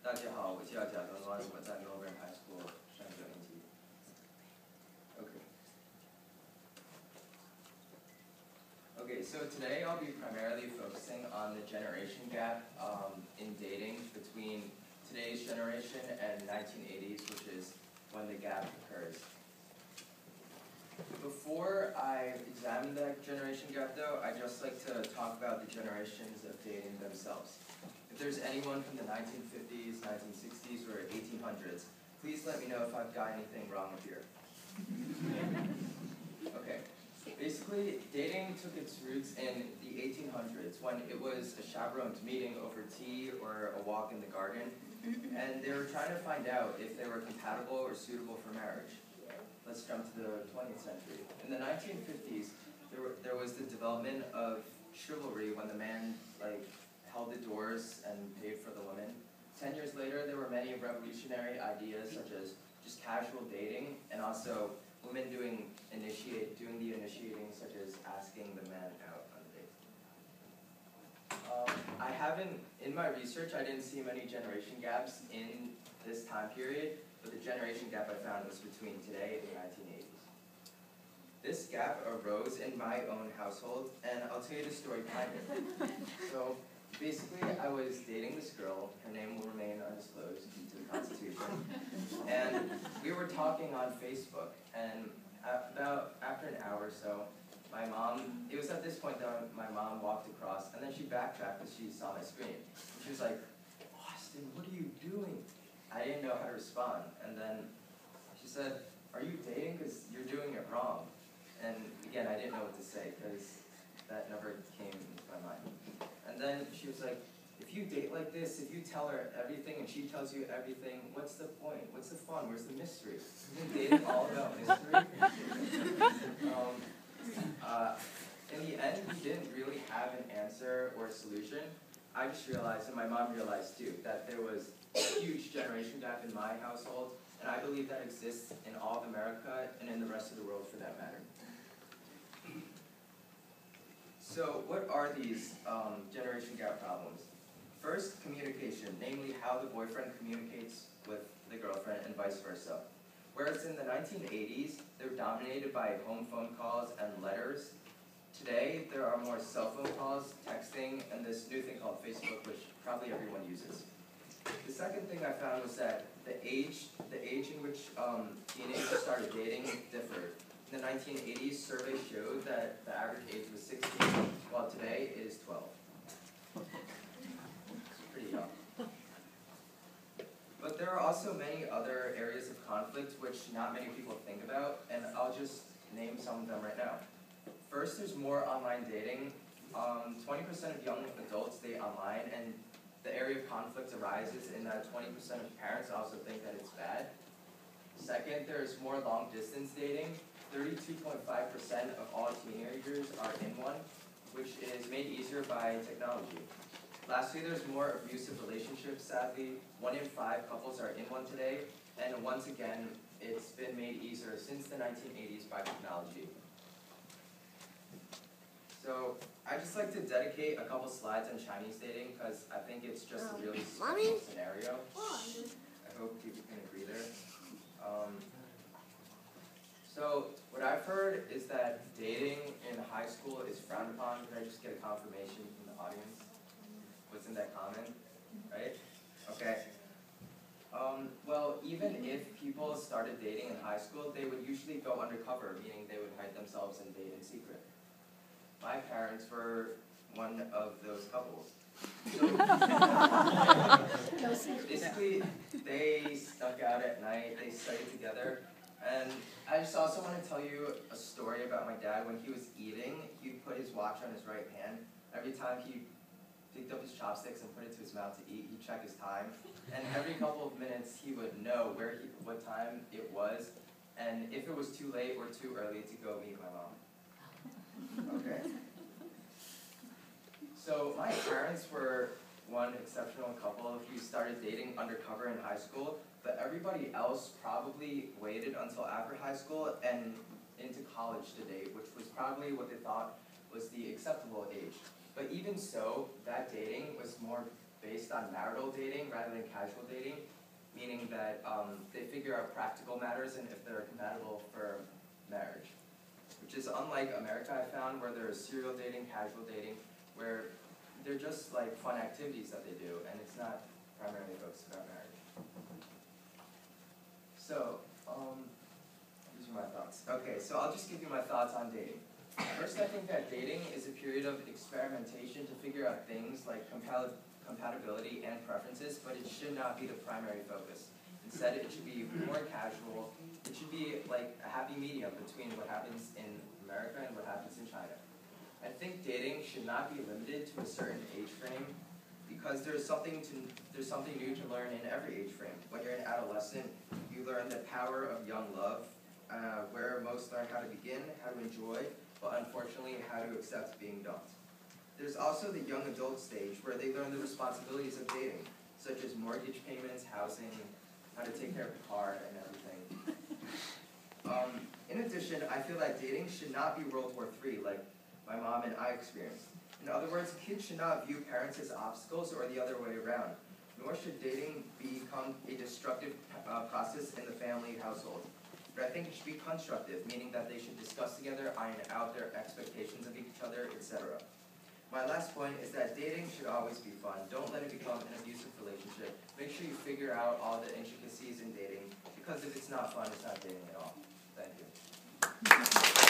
大家好，我叫贾东安，我在 Melbourne High School 上9年级。Okay. Okay, so today I'll be primarily focusing on the generation gap in dating between today's generation and 1980s, which is when the gap occurs. Before I examine that generation gap though, I'd just like to talk about the generations of dating themselves. If there's anyone from the 1950s, 1960s, or 1800s, please let me know if I've got anything wrong with here. Okay, basically dating took its roots in the 1800s when it was a chaperone's meeting over tea or a walk in the garden, and they were trying to find out if they were compatible or suitable for marriage. Let's jump to the 20th century. In the 1950s, there was the development of chivalry when the man held the doors and paid for the women. 10 years later, there were many revolutionary ideas such as just casual dating and also women doing the initiating, such as asking the man out on a date. In my research, I didn't see many generation gaps in this time period, but the generation gap I found was between today and the 1980s. This gap arose in my own household, and I'll tell you the story behind it. So basically, I was dating this girl. Her name will remain undisclosed due to the Constitution. And we were talking on Facebook, and after an hour or so, it was at this point that my mom walked across, and then she backtracked as she saw my screen. And she was like, "Austin, what are you doing?" I didn't know how to respond, and then she said, "Are you dating? Because you're doing it wrong." And again, I didn't know what to say, because that never came into my mind. And then she was like, "If you date like this, if you tell her everything and she tells you everything, what's the point? What's the fun? Where's the mystery? Isn't dating all about mystery?" In the end, we didn't really have an answer or a solution. I just realized, and my mom realized too, that there was a huge generation gap in my household, and I believe that exists in all of America and in the rest of the world for that matter. So what are these generation gap problems? First, communication, namely how the boyfriend communicates with the girlfriend and vice versa. Whereas in the 1980s, they were dominated by home phone calls and letters. Today, there are more cell phone calls, texting, and this new thing called Facebook, which probably everyone uses. The second thing I found was that the age in which teenagers started dating differed. In the 1980s, surveys showed that the average age was 16, while today it is 12. It's pretty young. But there are also many other areas of conflict which not many people think about, and I'll just name some of them right now. First, there's more online dating. 20% of young adults date online, and the area of conflict arises in that 20% of parents also think that it's bad. Second, there's more long-distance dating. 32.5% of all teenagers are in one, which is made easier by technology. Lastly, there's more abusive relationships, sadly. 1 in 5 couples are in one today, and once again, it's been made easier since the 1980s by technology. So, I'd just like to dedicate a couple slides on Chinese dating, because I think it's just a really special scenario. I hope people can agree there. So, what I've heard is that dating in high school is frowned upon. Can I just get a confirmation from the audience? Wasn't that common? Right? Okay. Well, even if people started dating in high school, they would usually go undercover, meaning they would hide themselves and date in secret. My parents were one of those couples. So, basically, they stuck out at night, they studied together, and I just also want to tell you a story about my dad. When he was eating, he'd put his watch on his right hand. Every time he picked up his chopsticks and put it to his mouth to eat, he'd check his time, and every couple of minutes he would know what time it was, and if it was too late or too early to go meet my mom. Okay. So my parents were one exceptional couple who started dating undercover in high school, but everybody else probably waited until after high school and into college to date, which was probably what they thought was the acceptable age. But even so, that dating was more based on marital dating rather than casual dating, meaning that they figure out practical matters and if they're compatible for marriage. Which is unlike America, I found, where there's serial dating, casual dating, where they're just like fun activities that they do, and it's not primarily focused about marriage. So, these are my thoughts. Okay, so I'll just give you my thoughts on dating. First, I think that dating is a period of experimentation to figure out things like compatibility and preferences, but it should not be the primary focus. Instead, it should be more casual. It should be like a happy medium between what happens in America and what happens in China. I think dating should not be limited to a certain age frame because there's something new to learn in every age frame. When you're an adolescent, you learn the power of young love, where most learn how to begin, how to enjoy, but unfortunately how to accept being dumped. There's also the young adult stage where they learn the responsibilities of dating, such as mortgage payments, housing, how to take care of the car, and everything. In addition, I feel that dating should not be World War III like my mom and I experienced. In other words, kids should not view parents as obstacles or the other way around, nor should dating become a destructive process in the family household. But I think it should be constructive, meaning that they should discuss together, iron out their expectations of each other, etc. My last point is that dating should always be fun. Don't let it become an abusive relationship. Make sure you figure out all the intricacies in dating, because if it's not fun, it's not dating at all. Thank you.